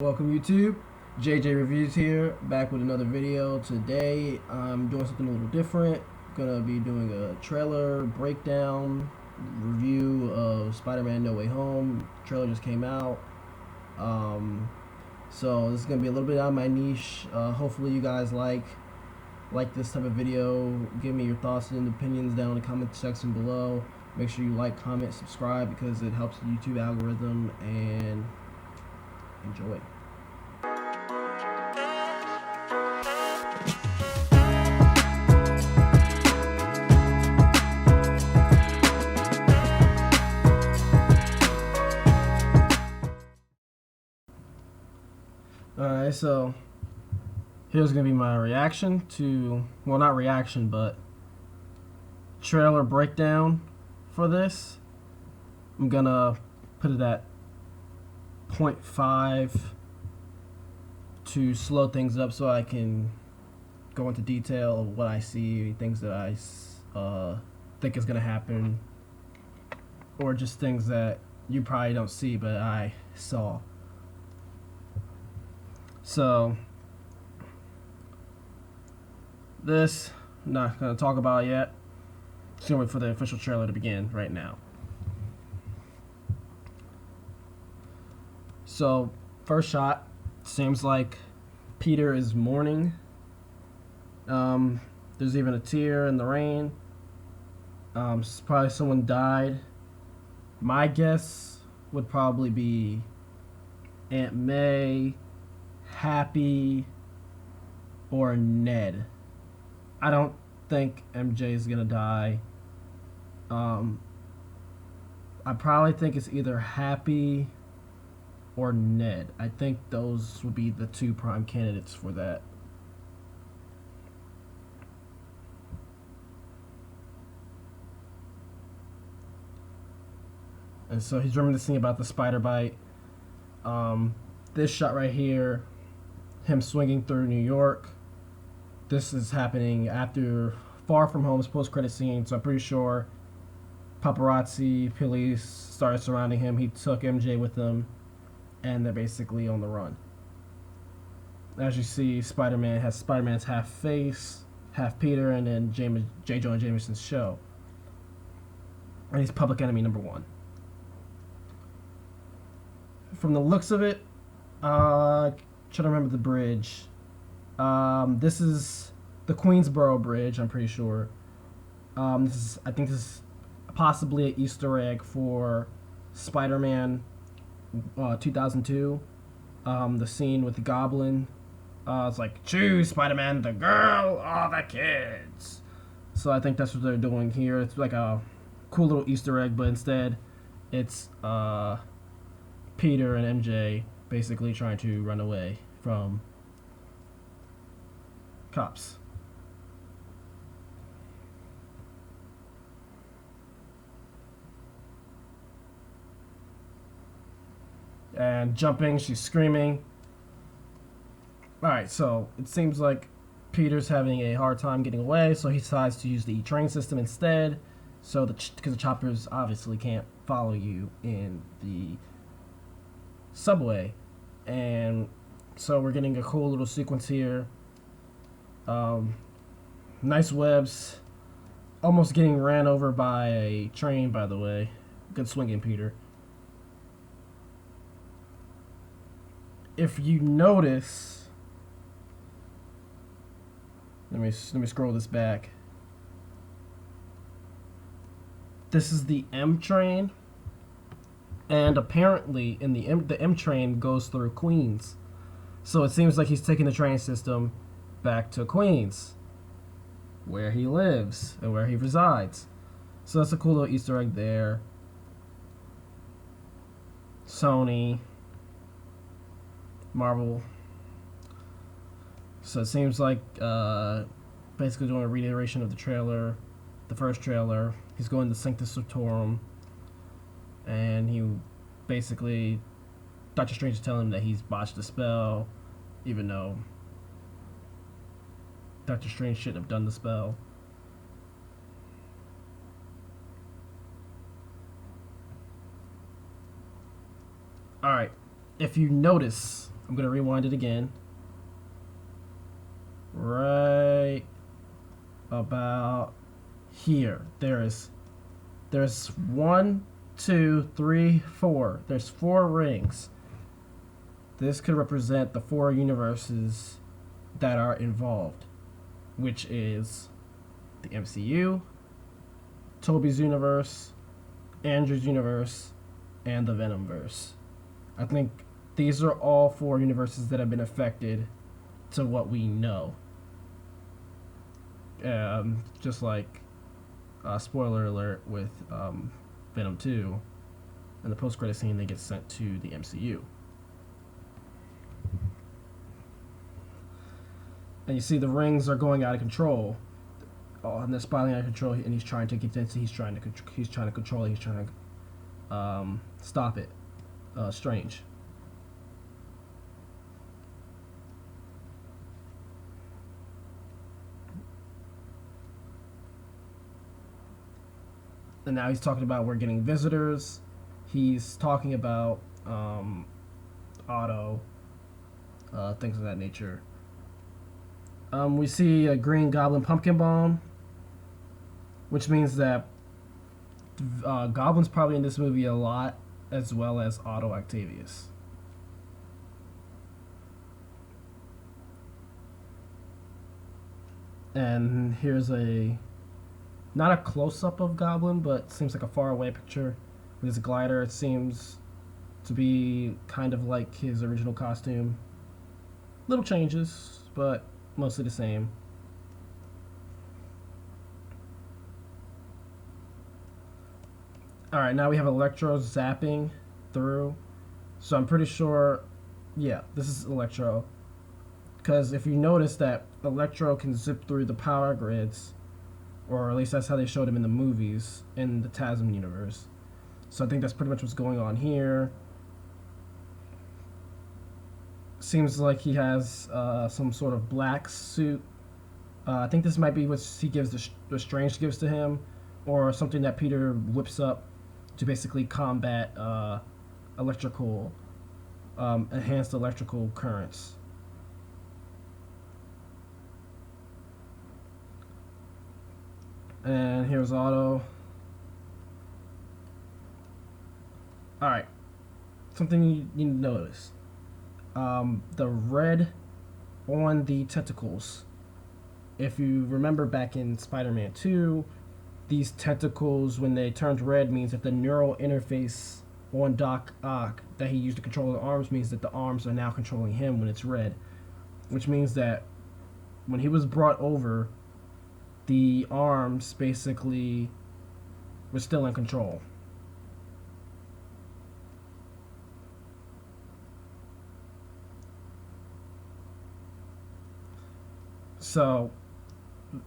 Welcome YouTube, JJ Reviews here, back with another video. Today I'm doing something a little different. Gonna be doing a trailer breakdown review of Spider-Man No Way Home. The trailer just came out. So this is gonna be a little bit out of my niche. Hopefully you guys like this type of video. Give me your thoughts and opinions down in the comment section below. Make sure you like, comment, subscribe because it helps the YouTube algorithm, and enjoy. Alright, so here's gonna be my reaction to, well, not reaction, but trailer breakdown for this. I'm gonna put it at 0.5 to slow things up so I can go into detail of what I see, things that I think is gonna happen, or just things that you probably don't see but I saw. So this I'm not gonna talk about it yet. Just gonna wait for the official trailer to begin right now. So first shot, seems like Peter is mourning. There's even a tear in the rain. Probably someone died. My guess would probably be Aunt May, Happy, or Ned. I don't think MJ is gonna die. I probably think it's either Happy or Ned. I think those would be the two prime candidates for that. And so he's reminiscing about the spider bite. This shot right here, him swinging through New York. This is happening after Far From Home's post-credit scene, so I'm pretty sure paparazzi, police started surrounding him. He took MJ with him, and they're basically on the run. As you see, Spider-Man has Spider-Man's half face, half Peter, and then J. Jonah Jameson's show. And he's public enemy number one. From the looks of it, trying to remember the bridge. This is the Queensboro Bridge, I'm pretty sure. I think this is possibly an Easter egg for Spider-Man 2002. The scene with the Goblin. It's like, choose Spider-Man, the girl, or the kids. So I think that's what they're doing here. It's like a cool little Easter egg, but instead it's Peter and MJ basically trying to run away from cops. And jumping, she's screaming. Alright, so it seems like Peter's having a hard time getting away, so he decides to use the E-train system instead. So because the choppers obviously can't follow you in the subway. And so we're getting a cool little sequence here. Nice webs. Almost getting ran over by a train, by the way. Good swinging, Peter. If you notice, let me scroll this back. This is the M train, and apparently in the M train goes through Queens. So it seems like he's taking the train system back to Queens, where he lives and where he resides. So that's a cool little Easter egg there. Sony, Marvel. So it seems like basically doing a reiteration of the trailer, the first trailer. He's going to Sanctus Sanctorum, and he basically, Doctor Strange is telling him that he's botched the spell, even though Doctor Strange shouldn't have done the spell. Alright, if you notice, I'm gonna rewind it again. Right about here. There's one, two, three, four. There's four rings. This could represent the four universes that are involved, which is the MCU, Tobey's universe, Andrew's universe, and the Venomverse. I think these are all four universes that have been affected to what we know. Just like spoiler alert with Venom 2, in the post-credit scene, they get sent to the MCU. And you see the rings are going out of control. Oh, and they're spiraling out of control, and he's trying to get into. He's trying to control it. He's trying to stop it. Strange. And now he's talking about we're getting visitors. He's talking about Otto, things of that nature. We see a Green Goblin pumpkin bomb, which means that Goblin's probably in this movie a lot, as well as Otto Octavius. And here's not a close-up of Goblin, but seems like a far-away picture with his glider. It seems to be kind of like his original costume. Little changes, but mostly the same. Alright, now we have Electro zapping through. So I'm pretty sure, yeah, this is Electro. Because if you notice that Electro can zip through the power grids, or at least that's how they showed him in the movies, in the TASM universe. So I think that's pretty much what's going on here. Seems like he has some sort of black suit. I think this might be what he gives the Strange gives to him, or something that Peter whips up to basically combat enhanced electrical currents. And here's Otto. Alright. Something you need to notice. The red on the tentacles. If you remember back in Spider-Man 2, these tentacles, when they turned red, means that the neural interface on Doc Ock that he used to control the arms means that the arms are now controlling him when it's red. Which means that when he was brought over, the arms basically were still in control. So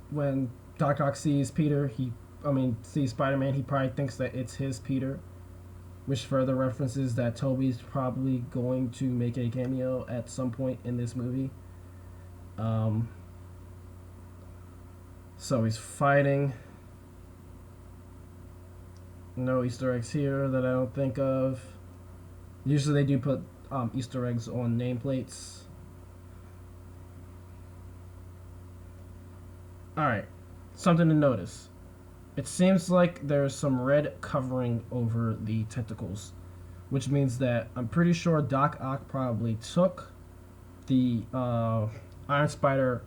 when Doc Ock sees sees Spider-Man, he probably thinks that it's his Peter, which further references that Tobey's probably going to make a cameo at some point in this movie. So he's fighting. No Easter eggs here that I don't think of. Usually they do put Easter eggs on nameplates. Alright, something to notice. It seems like there's some red covering over the tentacles, which means that I'm pretty sure Doc Ock probably took the Iron Spider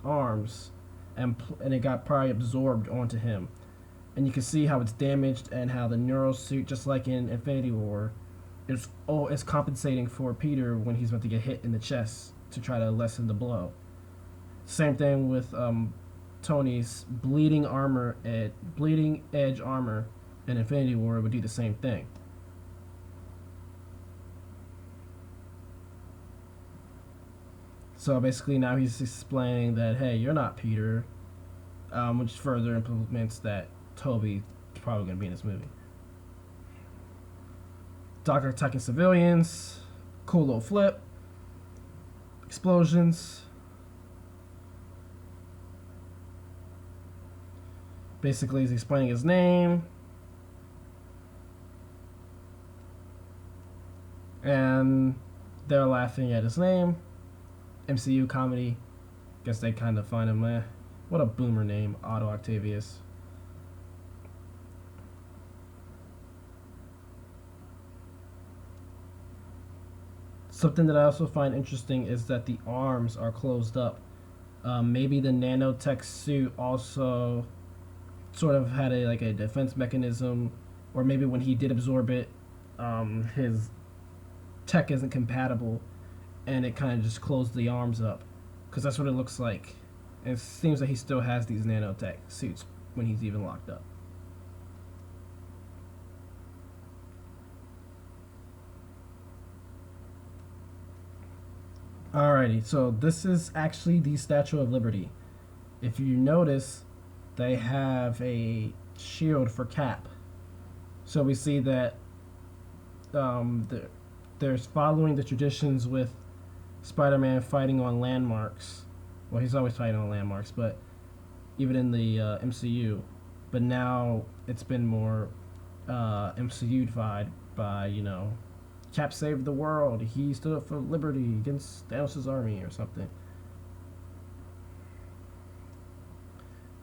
arms and it got probably absorbed onto him. And you can see how it's damaged and how the neural suit, just like in Infinity War, is compensating for Peter when he's about to get hit in the chest to try to lessen the blow. Same thing with Tony's bleeding edge armor in Infinity War would do the same thing. So basically now he's explaining that, hey, you're not Peter, which further implements that Tobey is probably going to be in this movie. Doc attacking civilians, cool little flip, explosions. Basically, he's explaining his name. And they're laughing at his name. MCU comedy. Guess they kind of find him, what a boomer name, Otto Octavius. Something that I also find interesting is that the arms are closed up. Maybe the nanotech suit also sort of had a defense mechanism, or maybe when he did absorb it, his tech isn't compatible, and it kind of just closed the arms up, because that's what it looks like. And it seems that he still has these nanotech suits when he's even locked up. Alrighty, so this is actually the Statue of Liberty. If you notice, they have a shield for Cap. So we see that there's following the traditions with Spider-Man fighting on landmarks. Well, he's always fighting on landmarks, but even in the MCU. But now it's been more MCU'd by, Cap saved the world. He stood up for liberty against Thanos' army or something.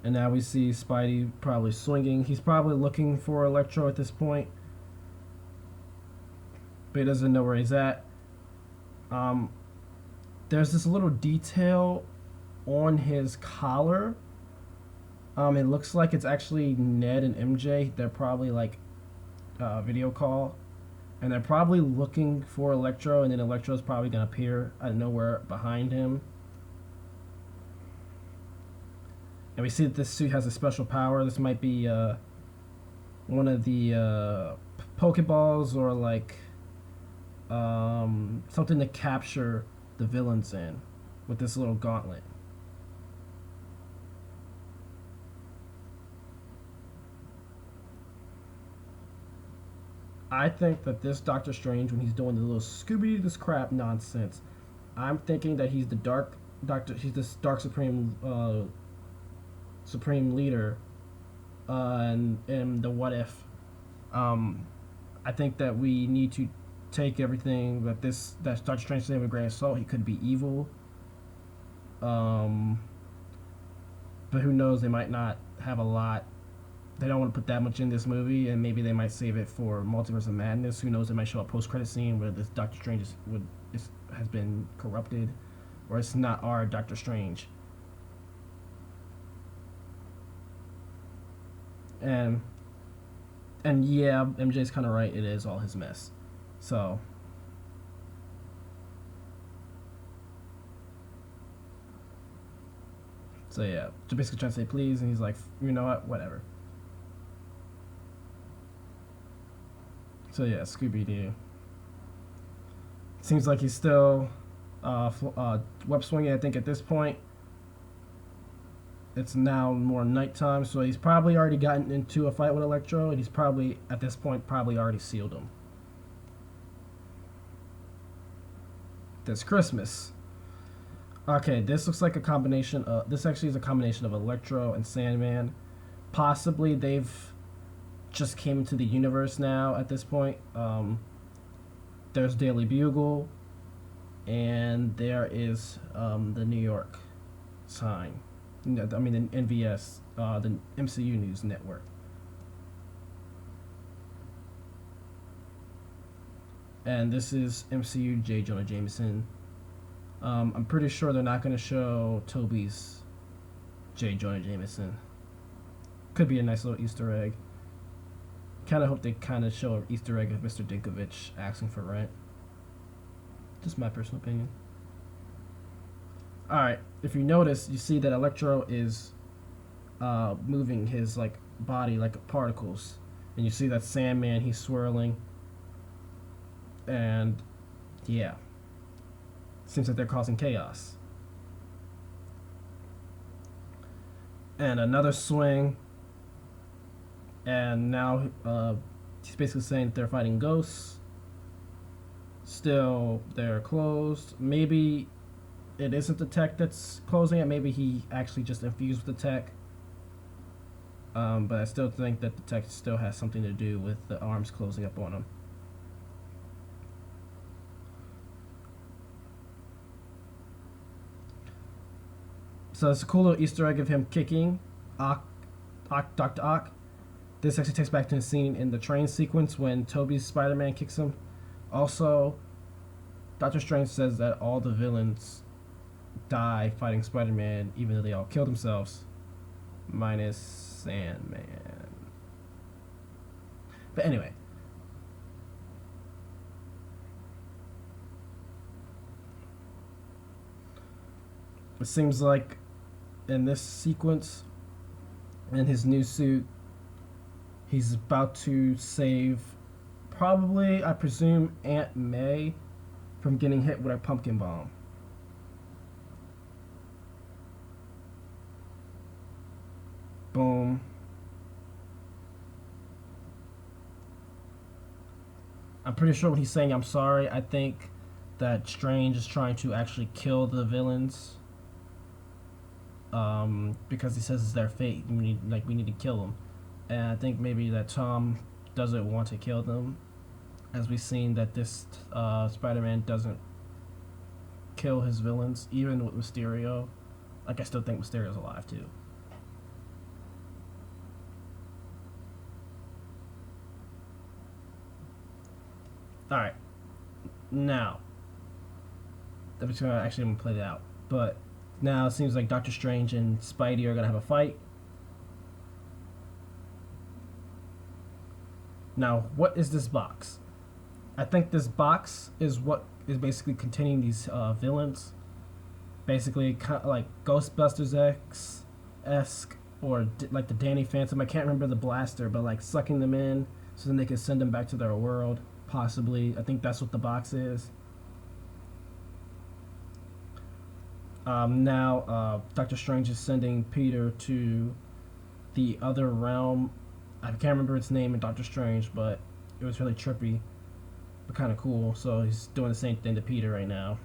And now we see Spidey probably swinging. He's probably looking for Electro at this point, but he doesn't know where he's at. There's this little detail on his collar. It looks like it's actually Ned and MJ. They're probably video call, and they're probably looking for Electro, and then Electro's probably gonna appear out of nowhere behind him. And we see that this suit has a special power. This might be one of the Pokeballs, or something to capture the villains in with this little gauntlet. I think that this Doctor Strange, when he's doing the little Scooby this crap nonsense, I'm thinking that he's the Dark Doctor. He's this Dark Supreme Leader, and the What If. I think that we need to take everything that Doctor Strange said with a grain of salt. He could be evil, but who knows? They might not have a lot. They don't want to put that much in this movie, and maybe they might save it for Multiverse of Madness. Who knows? They might show a post-credit scene where this Doctor Strange has been corrupted, or it's not our Doctor Strange. And yeah, MJ's kind of right. It is all his mess. So yeah, just basically trying to say please, and he's like, you know what, whatever. So yeah, Scooby Doo. Seems like he's still web swinging. I think at this point, it's now more nighttime, so he's probably already gotten into a fight with Electro, and he's probably at this point probably already sealed him. This Christmas. Okay, this looks like a combination of. This actually is a combination of Electro and Sandman. Possibly they've just came into the universe now at this point. There's Daily Bugle, and there is the New York sign. I mean, the NVS, the MCU News Network. And this is MCU J. Jonah Jameson. I'm pretty sure they're not going to show Toby's J. Jonah Jameson. Could be a nice little Easter egg. Kind of hope they kind of show an Easter egg of Mr. Dinklage asking for rent. Just my personal opinion. Alright, if you notice, you see that Electro is moving his body like particles. And you see that Sandman, he's swirling. And yeah. Seems like they're causing chaos. And another swing. And now he's basically saying that they're fighting ghosts. Still, they're closed. Maybe it isn't the tech that's closing it. Maybe he actually just infused with the tech. But I still think that the tech still has something to do with the arms closing up on him. So it's a cool little Easter egg of him kicking Dr. Ock. This actually takes back to the scene in the train sequence when Toby's Spider-Man kicks him. Also, Doctor Strange says that all the villains die fighting Spider-Man, even though they all killed themselves, minus Sandman. But anyway, it seems like in this sequence, in his new suit, he's about to save, probably, I presume, Aunt May from getting hit with a pumpkin bomb. Boom. I'm pretty sure when he's saying I'm sorry, I think that Strange is trying to actually kill the villains. Because he says it's their fate. We need to kill them. And I think maybe that Tom doesn't want to kill them, as we've seen that this Spider-Man doesn't kill his villains, even with Mysterio. Like, I still think Mysterio's alive too. Alright. Now, I'm just gonna actually play it out. But now it seems like Doctor Strange and Spidey are gonna have a fight. Now, what is this box? I think this box is what is basically containing these villains. Basically, kind of like Ghostbusters X-esque, or like the Danny Phantom. I can't remember the blaster, but like sucking them in so then they can send them back to their world. Possibly. I think that's what the box is. Now, Doctor Strange is sending Peter to the other realm. I can't remember its name in Doctor Strange, but it was really trippy, but kind of cool. So he's doing the same thing to Peter right now.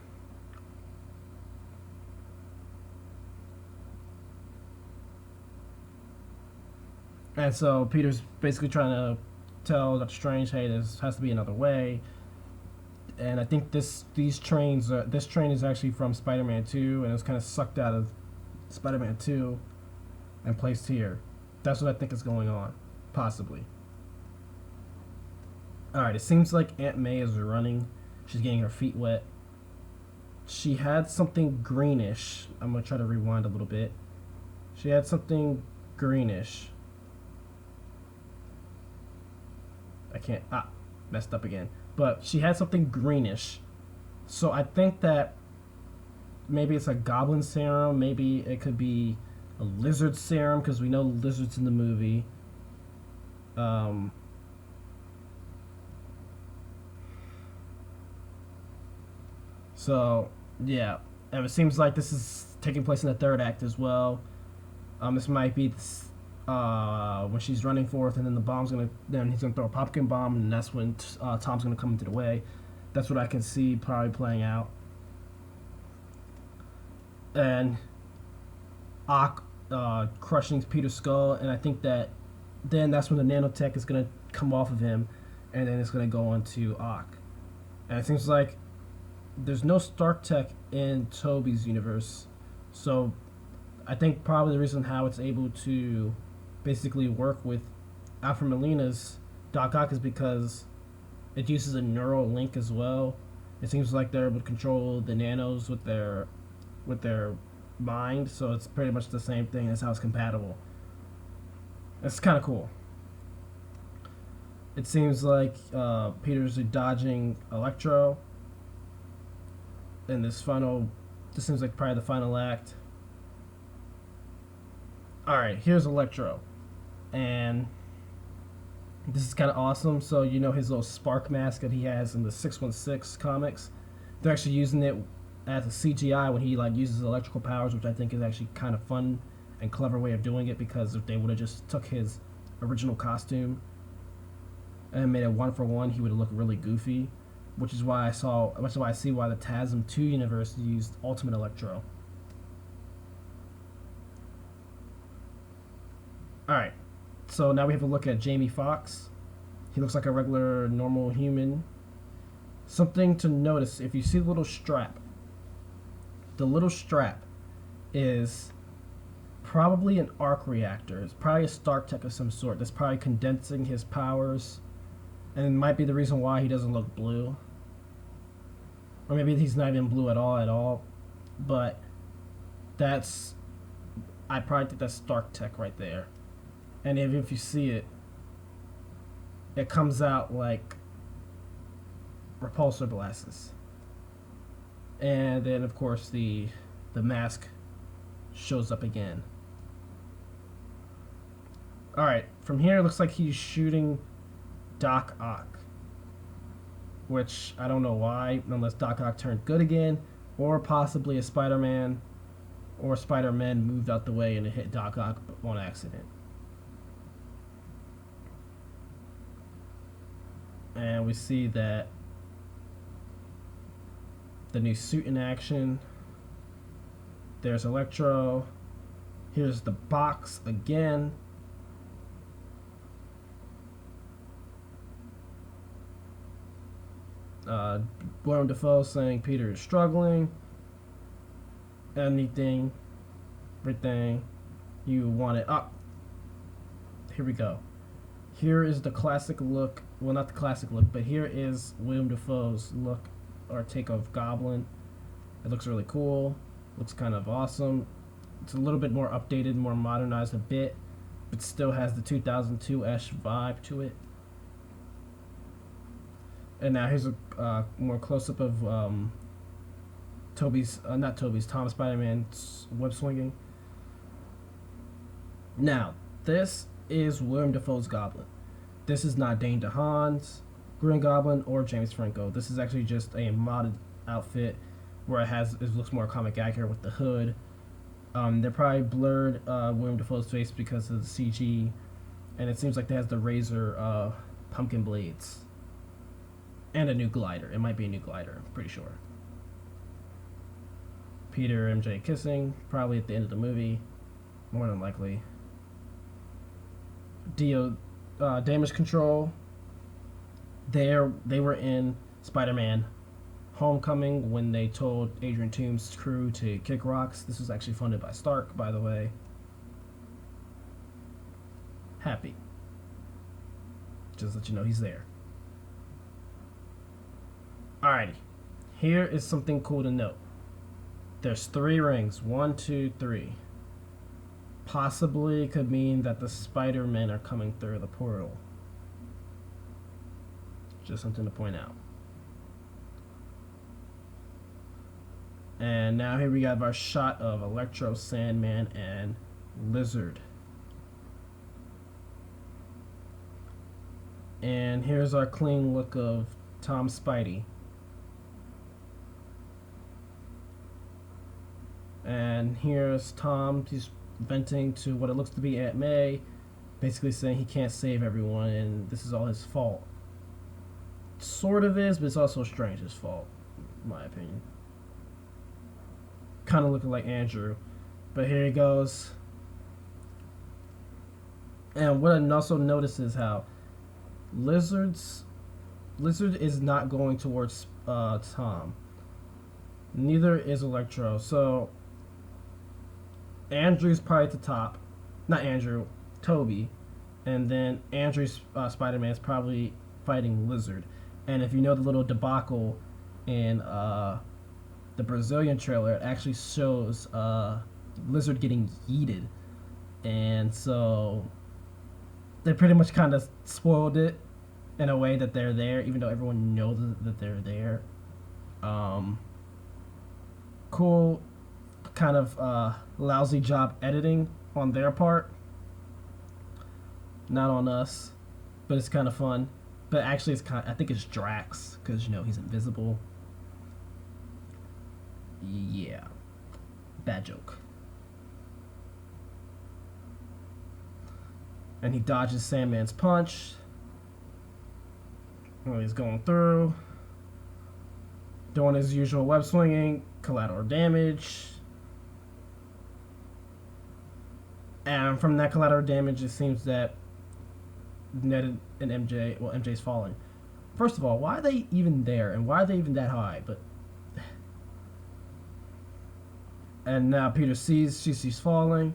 And so Peter's basically trying to tell Doctor Strange, hey, there has to be another way. And I think this train is actually from Spider-Man 2, and it was kind of sucked out of Spider-Man 2 and placed here. That's what I think is going on, possibly. Alright, it seems like Aunt May is running. She's getting her feet wet. She had something greenish. I'm going to try to rewind a little bit. She had something greenish. I can't. Messed up again. But she had something greenish. So I think that maybe it's a goblin serum. Maybe it could be a lizard serum, because we know lizards in the movie. So, yeah. And it seems like this is taking place in the third act as well. This might be when she's running forth, and then then he's gonna throw a pumpkin bomb, and that's when Tom's gonna come into the way. That's what I can see probably playing out. And Ock crushing Peter's skull, and I think that then that's when the nanotech is gonna come off of him, and then it's gonna go on to Ock. And it seems like there's no Stark tech in Toby's universe, so I think probably the reason how it's able to basically work with Alfred Molina's Doc Ock is because it uses a neural link as well. It seems like they're able to control the nanos with their mind, so it's pretty much the same thing. That's how it's compatible. It's kind of cool. It seems like Peter's dodging Electro in this seems like probably the final act. Alright, here's Electro. And this is kind of awesome. So, you know his little spark mask that he has in the 616 comics? They're actually using it as a CGI when he uses electrical powers, which I think is actually kind of fun and clever way of doing it, because if they would have just took his original costume and made it 1-for-1, he would have looked really goofy, which is why I see why the TASM 2 universe used Ultimate Electro. Alright, so now we have a look at Jamie Foxx. He looks like a regular, normal human. Something to notice, if you see the little strap is probably an arc reactor. It's probably a Stark tech of some sort that's probably condensing his powers, and it might be the reason why he doesn't look blue. Or maybe he's not even blue at all. But that's, I probably think that's Stark tech right there. And even if you see it, it comes out like repulsor blasts. And then of course the mask shows up again. Alright, from here it looks like he's shooting Doc Ock. Which I don't know why, unless Doc Ock turned good again, or possibly a Spider-Man or Spider-Man moved out the way and it hit Doc Ock on accident. And we see that the new suit in action. There's Electro. Here's the box again. Willem Dafoe saying Peter is struggling. Everything you wanted up. Here we go. Here is the classic look. Well, not the classic look, but here is Willem Dafoe's look or take of Goblin. It looks really cool. Looks kind of awesome. It's a little bit more updated, more modernized a bit, but still has the 2002-ish vibe to it. And now here's a more close-up of Tom Spider-Man's web swinging. Now, this is Willem Dafoe's Goblin. This is not Dane DeHaan's Green Goblin or James Franco. This is actually just a modded outfit where it looks more comic accurate with the hood. They probably blurred Willem Dafoe's face because of the CG, and it seems like they has the razor pumpkin blades and a new glider. It might be a new glider, I'm pretty sure. Peter and MJ kissing, probably at the end of the movie, more than likely. Damage control. They were in Spider-Man Homecoming when they told Adrian Toomes' crew to kick rocks. This was actually funded by Stark, by the way. Happy. Just let you know he's there. Alrighty. Here is something cool to note. There's 3 rings. 1, 2, 3. Possibly could mean that the Spider-Men are coming through the portal. Just something to point out. And now here we have our shot of Electro, Sandman, and Lizard. And here's our clean look of Tom Spidey. And here's Tom, he's venting to what it looks to be Aunt May, basically saying he can't save everyone and this is all his fault. Sort of is, but it's also Strange's fault, in my opinion. Kind of looking like Andrew. But here he goes. And what I also notice is how Lizard is not going towards Tom. Neither is Electro. So Andrew's probably at the top. Not Andrew, Toby. And then Andrew's Spider-Man's probably fighting Lizard. And if you know the little debacle in the Brazilian trailer, it actually shows Lizard getting yeeted. And so they pretty much kind of spoiled it in a way that they're there, even though everyone knows that they're there. Cool, kind of lousy job editing on their part. Not on us, but it's kind of fun. But actually, I think it's Drax, because, he's invisible. Yeah. Bad joke. And he dodges Sandman's punch. When he's going through. Doing his usual web swinging. Collateral damage. And from that collateral damage, it seems that Ned and MJ's falling. First of all, why are they even there? And why are they even that high? And now Peter sees she's falling.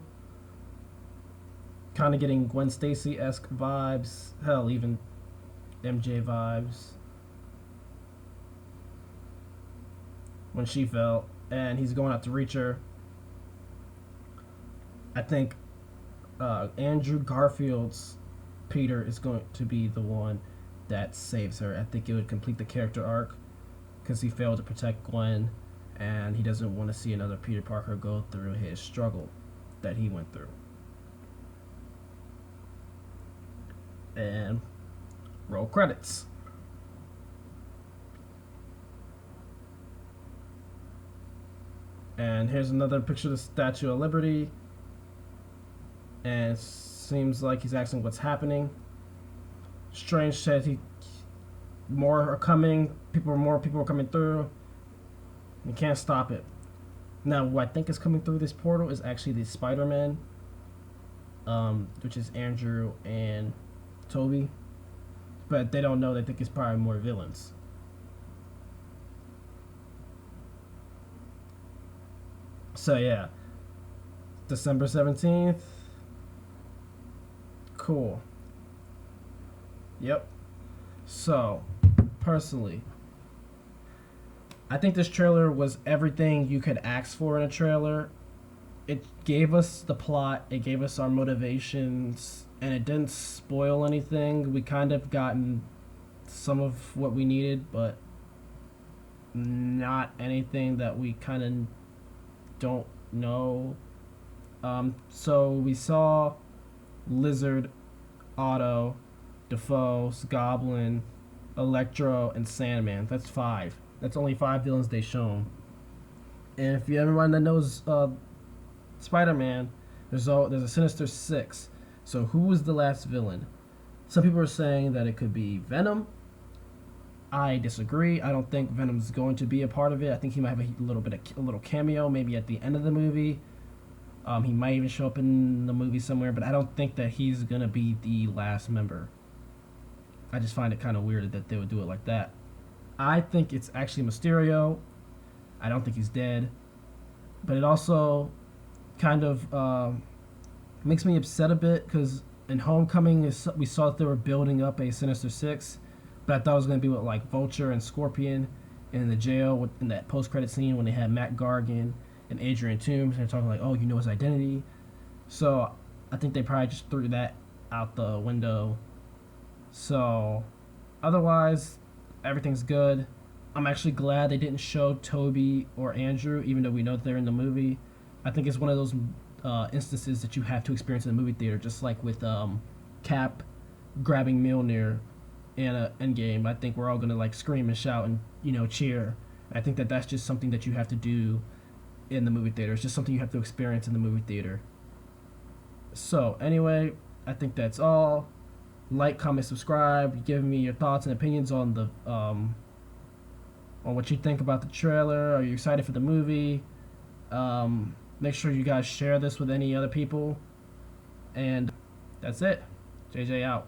kind of getting Gwen Stacy-esque vibes. Hell, even MJ vibes when she fell, and he's going out to reach her. I think Andrew Garfield's Peter is going to be the one that saves her. I think it would complete the character arc because he failed to protect Gwen, and he doesn't want to see another Peter Parker go through his struggle that he went through. And roll credits. And here's another picture of the Statue of Liberty. And it seems like he's asking what's happening. Strange said more are coming. More people are coming through. You can't stop it. Now, what I think is coming through this portal is actually the Spider-Man, which is Andrew and Toby. But they don't know. They think it's probably more villains. So yeah, December 17th. Cool. Yep. So, personally, I think this trailer was everything you could ask for in a trailer. It gave us the plot, it gave us our motivations, and it didn't spoil anything. We kind of gotten some of what we needed, but not anything that we kind of don't know. So we saw Lizard, Otto, Defoe, Goblin, Electro, and Sandman. That's 5. That's only 5 villains they shown. And if you everyone that knows Spider-Man, there's a Sinister Six. So who was the last villain? Some people are saying that it could be Venom. I disagree. I don't think Venom's going to be a part of it. I think he might have a little cameo, maybe at the end of the movie. He might even show up in the movie somewhere, but I don't think that he's gonna be the last member. I just find it kind of weird that they would do it like that. I think it's actually Mysterio. I don't think he's dead, but it also kind of makes me upset a bit because in Homecoming we saw that they were building up a Sinister Six, but I thought it was going to be with like Vulture and Scorpion in the jail in that post-credit scene when they had Matt Gargan and Adrian Toomes, and they're talking like, oh, you know his identity. So I think they probably just threw that out the window. So otherwise, everything's good. I'm actually glad they didn't show Toby or Andrew, even though we know that they're in the movie. I think it's one of those instances that you have to experience in the movie theater, just like with Cap grabbing Mjolnir in Endgame. I think we're all gonna like scream and shout and cheer. I think that that's just something that you have to do in the movie theater. It's just something you have to experience in the movie theater. So anyway, I think that's all. Like, comment, subscribe. Give me your thoughts and opinions on the on what you think about the trailer. Are you excited for the movie? Make sure you guys share this with any other people. And that's it. JJ out.